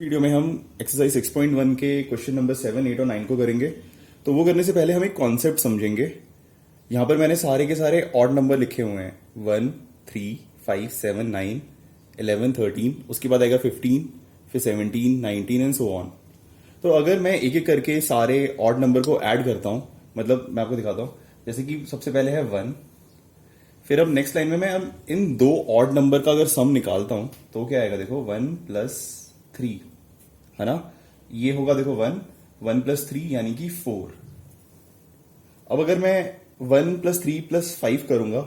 Video में हम exercise 6.1 के क्वेश्चन नंबर 7, 8 और 9 को करेंगे। तो वो करने से पहले हम एक कॉन्सेप्ट समझेंगे। यहाँ पर मैंने सारे के सारे ऑड नंबर लिखे हुए हैं 1, 3, 5, 7, 9, 11, 13, उसके बाद आएगा 15, फिर 17, 19 एंड सो ऑन। तो अगर मैं एक एक करके सारे ऑड नंबर को ऐड करता हूँ, मतलब मैं आपको दिखाता हूँ। जैसे कि सबसे पहले है 1, फिर अब नेक्स्ट लाइन में मैं अब इन दो ऑड नंबर का अगर सम निकालता हूं तो क्या आएगा, देखो 1 प्लस 3, है ना। ये होगा देखो 1 प्लस 3 यानी कि 4। अब अगर मैं 1 प्लस 3 प्लस 5 करूंगा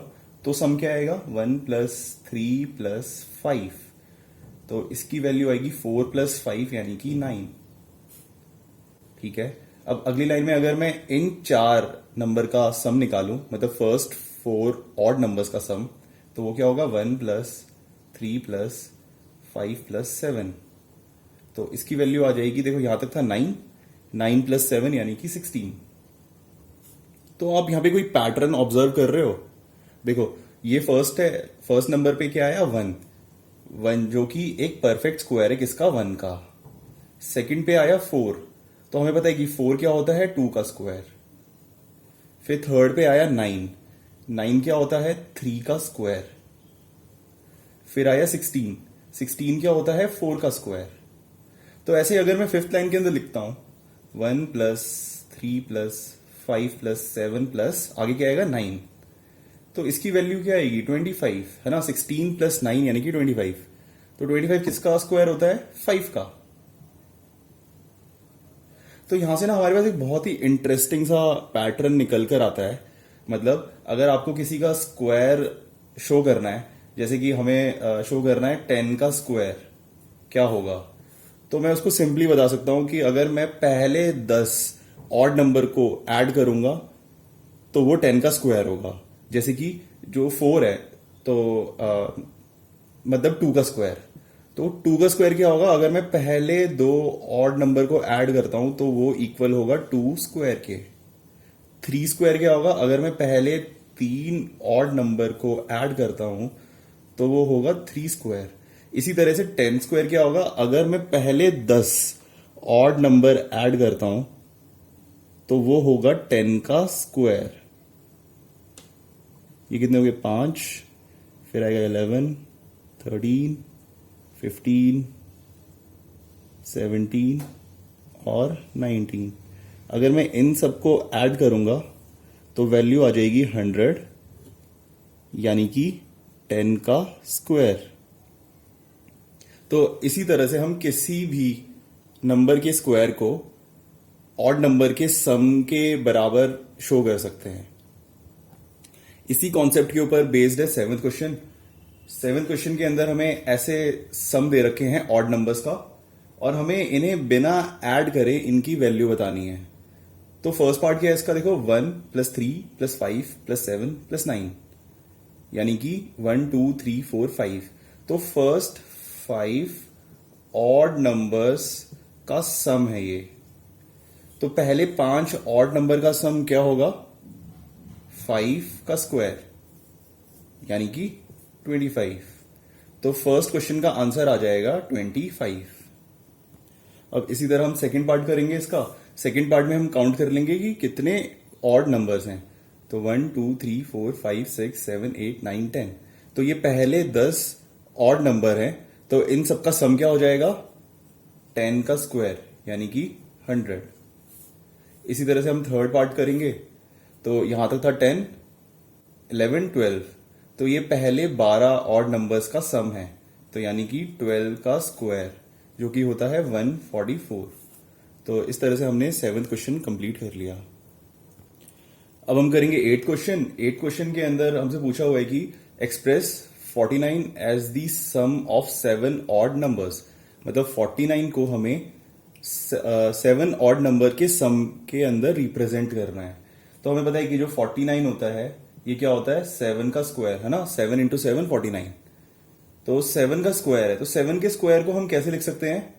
तो सम क्या आएगा, 1 प्लस 3 प्लस 5। तो इसकी वैल्यू आएगी 4 प्लस 5 यानी कि 9। ठीक है। अब अगली लाइन में अगर मैं इन चार नंबर का सम निकालूं, मतलब फर्स्ट 4 ऑड नंबर्स का सम, तो वो क्या होगा, 1 प्लस 3 प्लस 5 प्लस 7। तो इसकी वैल्यू आ जाएगी, देखो यहां तक था 9 प्लस 7 यानी कि 16। तो आप यहां पे कोई पैटर्न ऑब्जर्व कर रहे हो। देखो ये फर्स्ट है, फर्स्ट नंबर पे क्या आया, 1 जो कि एक परफेक्ट स्क्वायर है किसका, 1 का। सेकंड पे आया 4, तो हमें पता है कि 4 क्या होता है, 2 का स्क्वायर। फिर थर्ड पे आया 9 क्या होता है, 3 का स्क्वायर। फिर आया 16 क्या होता है, 4 का स्क्वायर। तो ऐसे अगर मैं फिफ्थ लाइन के अंदर लिखता हूं 1 प्लस 3 प्लस 5 प्लस 7 प्लस आगे क्या आएगा 9, तो इसकी वैल्यू क्या आएगी 25, है ना। 16 प्लस 9 यानी कि 25। तो 25 किसका स्क्वायर होता है, 5 का। तो यहां से ना हमारे पास एक बहुत ही इंटरेस्टिंग सा पैटर्न निकल कर आता है। मतलब अगर आपको किसी का स्क्वायर शो करना है, जैसे कि हमें शो करना है 10 का स्क्वायर क्या होगा, तो मैं उसको सिंपली बता सकता हूं कि अगर मैं पहले 10 ऑड नंबर को ऐड करूंगा तो वो 10 का स्क्वायर होगा। जैसे कि जो 4 है तो मतलब 2 का स्क्वायर। तो 2 का स्क्वायर क्या होगा, अगर मैं पहले दो ऑड नंबर को ऐड करता हूं तो वो इक्वल होगा 2 स्क्वायर के। 3 स्क्वायर क्या होगा, अगर मैं पहले 3 ऑड नंबर को ऐड करता हूं तो वो होगा 3 स्क्वायर। इसी तरह से 10 स्क्वायर क्या होगा, अगर मैं पहले 10 ऑड नंबर ऐड करता हूं तो वो होगा 10 का स्क्वायर। ये कितने हो गए, 5, फिर आएगा 11, 13, 15, 17 और 19। अगर मैं इन सबको ऐड करूंगा तो वैल्यू आ जाएगी 100, यानी कि 10 का स्क्वायर। तो इसी तरह से हम किसी भी नंबर के स्क्वायर को ऑड नंबर के सम के बराबर शो कर सकते हैं। इसी कॉन्सेप्ट के ऊपर बेस्ड है सेवंथ क्वेश्चन। सेवंथ क्वेश्चन के अंदर हमें ऐसे सम दे रखे हैं ऑड नंबर्स का, और हमें इन्हें बिना ऐड करे इनकी वैल्यू बतानी है। तो फर्स्ट पार्ट क्या है इसका, देखो 1 प्लस 3 प्लस 5 प्लस 7 प्लस 9, यानी कि 1 2 3 4 5। तो फर्स्ट 5 ऑड नंबर्स का सम है ये। तो पहले 5 ऑड नंबर का सम क्या होगा, 5 का स्क्वायर यानी कि 25। तो फर्स्ट क्वेश्चन का आंसर आ जाएगा 25। अब इसी तरह हम सेकंड पार्ट करेंगे इसका। सेकंड पार्ट में हम काउंट कर लेंगे कि कितने ऑड नंबर्स हैं। तो 1 2 3 4 5 6 7 8 9 10। तो ये पहले 10 ऑड नंबर हैं, तो इन सबका सम क्या हो जाएगा, 10 का स्क्वायर यानी कि 100। इसी तरह से हम थर्ड पार्ट करेंगे। तो यहां तक था 10, 11, 12। तो ये पहले 12 ऑड नंबर्स का सम है, तो यानी कि 12 का स्क्वायर जो कि होता है 144। तो इस तरह से हमने सेवंथ क्वेश्चन कंप्लीट कर लिया। अब हम करेंगे एट क्वेश्चन। एट क्वेश्चन के अंदर हमसे पूछा हुआ है कि express 49 as the sum of 7 odd numbers. मतलब 49 को हमें 7 ऑड नंबर के सम के अंदर रिप्रेजेंट करना है। तो हमें पता है कि जो 49 होता है ये क्या होता है, 7 का स्क्वायर, है ना। 7 इंटू 7 49। तो 7 का स्क्वायर है, तो 7 के स्क्वायर को हम कैसे लिख सकते हैं,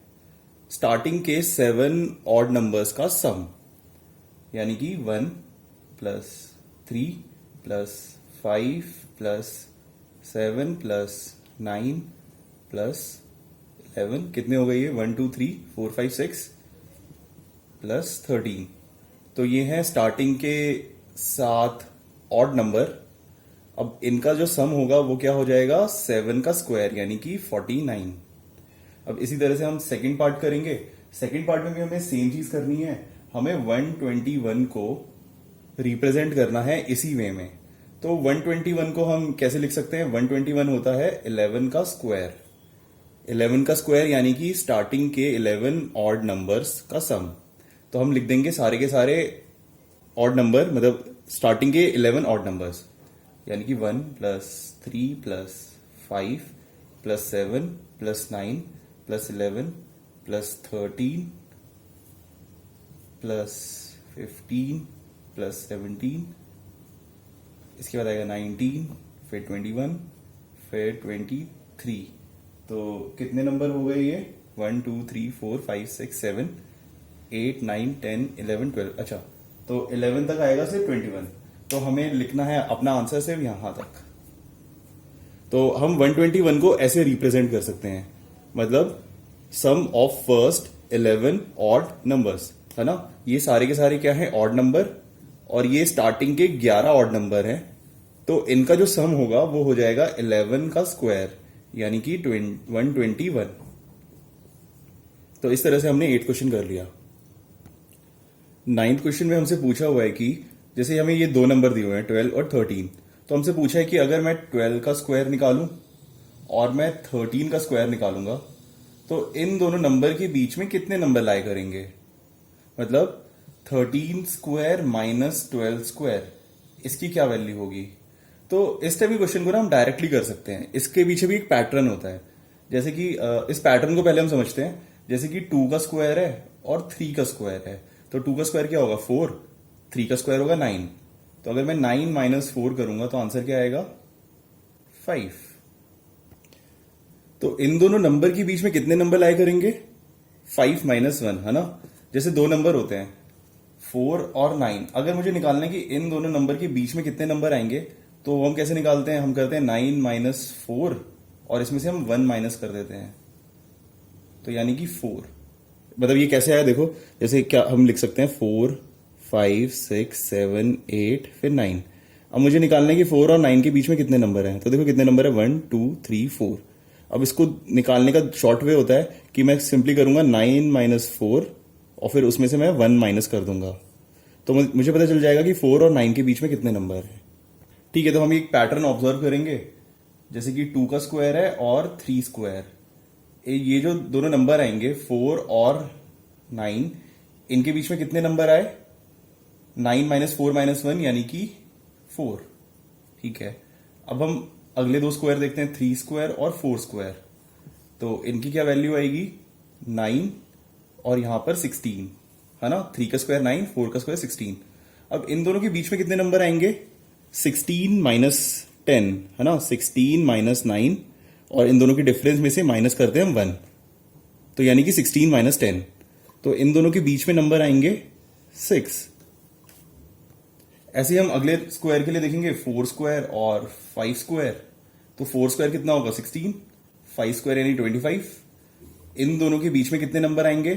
स्टार्टिंग के 7 ऑड नंबर्स का सम, यानी कि 1 plus 3 plus 5 plus 7 plus 9 plus 11 कितने हो गए ये 1 2 3 4 5 6 प्लस 13। तो ये है स्टार्टिंग के 7 ऑड नंबर। अब इनका जो सम होगा वो क्या हो जाएगा 7 का स्क्वायर यानी कि 49। अब इसी तरह से हम सेकंड पार्ट करेंगे। सेकंड पार्ट में भी हमें सेम चीज करनी है। हमें 121 को रिप्रेजेंट करना है इसी वे में। तो 121 को हम कैसे लिख सकते हैं? 121 होता है 11 का स्क्वायर। 11 का स्क्वायर यानी कि स्टार्टिंग के 11 ऑड नंबर्स का सम। तो हम लिख देंगे सारे के सारे ऑड नंबर, मतलब स्टार्टिंग के 11 ऑड नंबर्स, यानी कि 1 plus 3 plus 5 plus 7 plus 9 plus 11 plus 13 plus 15 plus 17, इसके बाद आएगा 19, फिर 21, फिर 23। तो कितने नंबर हो गए ये? 1 2 3 4 5 6 7 8 9 10 11 12। अच्छा, तो 11 तक आएगा सिर्फ 21। तो हमें लिखना है अपना आंसर सिर्फ यहां तक। तो हम 121 को ऐसे रिप्रेजेंट कर सकते हैं, मतलब सम ऑफ फर्स्ट 11 ऑड नंबर्स, है ना। ये सारे के सारे क्या है? ऑड नंबर, और ये स्टार्टिंग के 11 ऑड नंबर हैं। तो इनका जो सम होगा वो हो जाएगा 11 का स्क्वायर यानी कि 121। तो इस तरह से हमने 8 क्वेश्चन कर लिया। 9th क्वेश्चन में हमसे पूछा हुआ है कि जैसे हमें ये दो नंबर दिए हुए हैं 12 और 13, तो हमसे पूछा है कि अगर मैं 12 का स्क्वायर निकालूं और मैं 13 का स्क्वायर निकालूंगा तो इन दोनों नंबर के बीच में कितने नंबर लाए करेंगे। मतलब 13 स्क्वायर माइनस 12 स्क्वायर, इसकी क्या वैल्यू होगी। तो इस टाइप के क्वेश्चन को ना हम डायरेक्टली कर सकते हैं। इसके पीछे भी एक पैटर्न होता है। जैसे कि इस पैटर्न को पहले हम समझते हैं। जैसे कि 2 का स्क्वायर है और 3 का स्क्वायर है, तो 2 का स्क्वायर क्या होगा 4, 3 का स्क्वायर होगा 9। तो अगर मैं 9 माइनस 4 करूंगा तो आंसर क्या आएगा 5। तो इन दोनों नंबर के बीच में कितने नंबर लाए करेंगे 5 माइनस 1, है ना। जैसे दो नंबर होते हैं 4 और 9, अगर मुझे निकालना है कि इन दोनों नंबर के बीच में कितने नंबर आएंगे तो हम कैसे निकालते हैं? हम करते हैं 9 माइनस 4 और इसमें से हम 1 माइनस कर देते हैं, तो यानी कि 4। मतलब ये कैसे आया देखो, जैसे क्या हम लिख सकते हैं 4 5 6 7 8 फिर 9। अब मुझे निकालना है कि 4 और 9 के बीच में कितने नंबर हैं, तो देखो कितने नंबर है 1 2 3 4। अब इसको निकालने का शॉर्ट वे होता है कि मैं सिंपली करूंगा 9 माइनस 4 और फिर उसमें से मैं 1 माइनस कर दूंगा, तो मुझे पता चल जाएगा कि 4 और 9 के बीच में कितने नंबर है। ठीक है, तो हम एक पैटर्न ऑब्जर्व करेंगे। जैसे कि 2 का स्क्वायर है और 3 स्क्वायर, ये जो दोनों नंबर आएंगे 4 और 9, इनके बीच में कितने नंबर आए 9 माइनस 4 माइनस 1 यानी कि 4। ठीक है, अब हम अगले दो स्क्वायर देखते हैं 3 स्क्वायर और 4 स्क्वायर। तो इनकी क्या वैल्यू आएगी 9 और यहां पर 16, है ना। 3 का स्क्वायर 9, 4 का स्क्वायर 16। अब इन दोनों के बीच में कितने नंबर आएंगे 16 माइनस 10, है ना। 16 माइनस 9 और इन दोनों के डिफरेंस में से माइनस करते हैं हम 1, तो यानी कि 16 माइनस 10। तो इन दोनों के बीच में नंबर आएंगे 6। ऐसे ही हम अगले स्क्वायर के लिए देखेंगे 4 स्क्वायर और 5 स्क्वायर। तो 4 स्क्वायर कितना होगा 16, 5 स्क्वायर यानी 25। इन दोनों के बीच में कितने नंबर आएंगे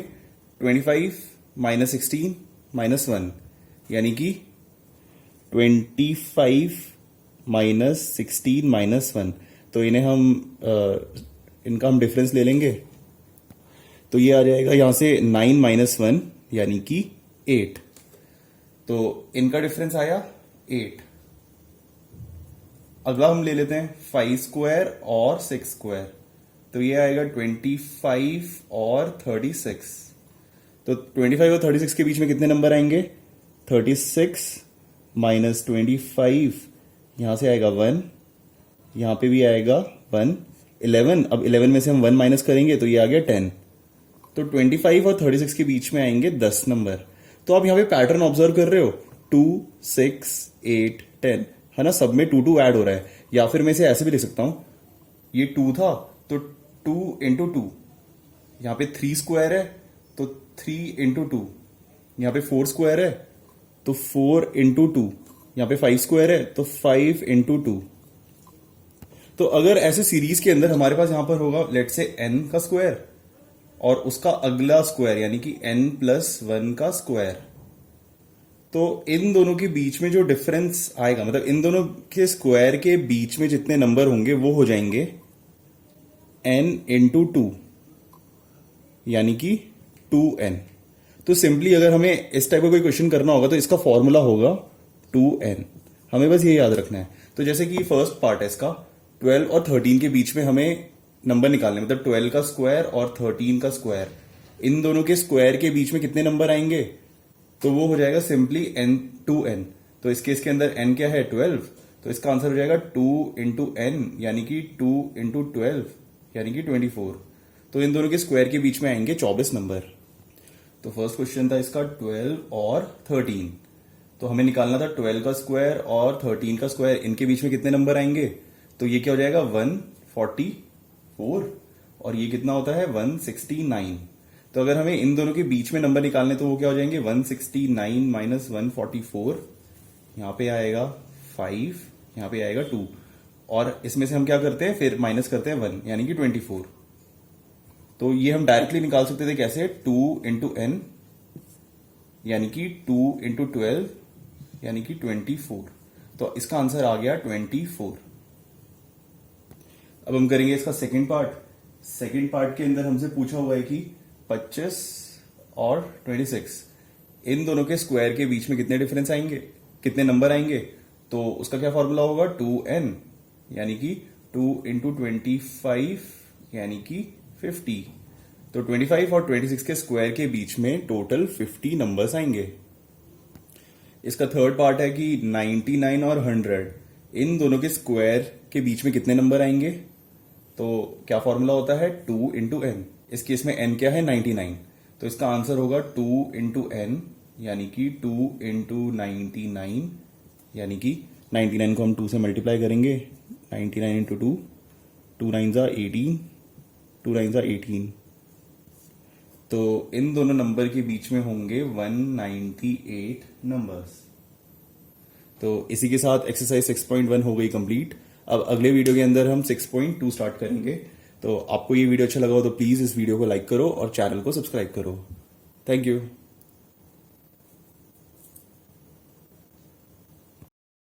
25 माइनस 16 माइनस 1, यानी कि 25 माइनस 16 माइनस 1। तो इन्हें हम इनका हम डिफरेंस ले लेंगे, तो ये आ जाएगा यहां से 9 माइनस 1 यानी कि 8। तो इनका डिफरेंस आया 8। अगला हम ले लेते हैं 5 स्क्वायर और 6 स्क्वायर। तो ये आएगा 25 और 36। तो 25 और 36 के बीच में कितने नंबर आएंगे 36 माइनस 25, यहां से आएगा 1, यहां पे भी आएगा 1, 11। अब 11 में से हम 1 माइनस करेंगे तो ये आ गया 10। तो 25 और 36 के बीच में आएंगे 10 नंबर। तो आप यहां पे पैटर्न ऑब्जर्व कर रहे हो 2 6 8 10, है ना। सब में 2 2 ऐड हो रहा है। या फिर मैं इसे ऐसे भी लिख सकता हूं, ये 2 था तो 2 इंटू 2, यहां पे 3 स्क्वायर है तो 3 इंटू 2, यहां पे 4 स्क्वायर है तो 4 इंटू 2, यहां पे 5 स्क्वायर है तो 5 इंटू 2। तो अगर ऐसे सीरीज के अंदर हमारे पास यहां पर होगा लेट से n का स्क्वायर और उसका अगला स्क्वायर यानी कि n+1 का स्क्वायर, तो इन दोनों के बीच में जो डिफरेंस आएगा, मतलब इन दोनों के स्क्वायर के बीच में जितने नंबर होंगे वो हो जाएंगे n इंटू 2 यानी कि 2n। तो सिंपली अगर हमें इस टाइप का कोई क्वेश्चन करना होगा तो इसका फॉर्मूला होगा 2n। हमें बस ये याद रखना है। तो जैसे कि फर्स्ट पार्ट है इसका, 12 और 13 के बीच में हमें नंबर निकालने, मतलब 12 का स्क्वायर और 13 का स्क्वायर, इन दोनों के स्क्वायर के बीच में कितने नंबर आएंगे, तो वो हो जाएगा सिंपली n2n। तो इस केस के अंदर n क्या है 12, तो इसका आंसर हो जाएगा 2 इंटू n यानी कि 2 इंटू 12 यानी कि 24। तो इन दोनों के स्क्वायर के बीच में आएंगे 24 नंबर। तो फर्स्ट क्वेश्चन था इसका 12 और 13, तो हमें निकालना था 12 का स्क्वायर और 13 का स्क्वायर, इनके बीच में कितने नंबर आएंगे, तो ये क्या हो जाएगा 144 और ये कितना होता है 169। तो अगर हमें इन दोनों के बीच में नंबर निकालने तो वो क्या हो जाएंगे 169 माइनस 144, यहां पे आएगा 5, यहां पे आएगा 2 और इसमें से हम क्या करते हैं फिर माइनस करते हैं 1 यानी कि 24। तो ये हम डायरेक्टली निकाल सकते थे कैसे, 2 इंटू एन यानी कि 2 इंटू 12 यानी कि 24। तो इसका आंसर आ गया 24। अब हम करेंगे इसका सेकंड पार्ट। सेकंड पार्ट के अंदर हमसे पूछा हुआ है कि 25 और 26 इन दोनों के स्क्वायर के बीच में कितने डिफरेंस आएंगे, कितने नंबर आएंगे, तो उसका क्या फॉर्मूला होगा 2n यानी कि 2 इंटू 25 यानी कि 50। तो 25 और 26 के स्क्वायर के बीच में टोटल 50 नंबर्स आएंगे। इसका थर्ड पार्ट है कि 99 और 100 इन दोनों के स्क्वायर के बीच में कितने नंबर आएंगे, तो क्या फॉर्मूला होता है 2 इंटू एन। इस केस में n क्या है 99, तो इसका आंसर होगा 2 इंटू एन यानी कि 2 इंटू 99 यानी कि 99 को हम 2 से मल्टीप्लाई करेंगे, 99 इंटू 2, 2 9 18, 2 9 18। तो इन दोनों नंबर के बीच में होंगे 198 नंबर्स। तो इसी के साथ एक्सरसाइज 6.1 हो गई कंप्लीट। अब अगले वीडियो के अंदर हम 6.2 स्टार्ट करेंगे। तो आपको ये वीडियो अच्छा लगा हो तो प्लीज इस वीडियो को लाइक करो और चैनल को सब्सक्राइब करो। Thank you.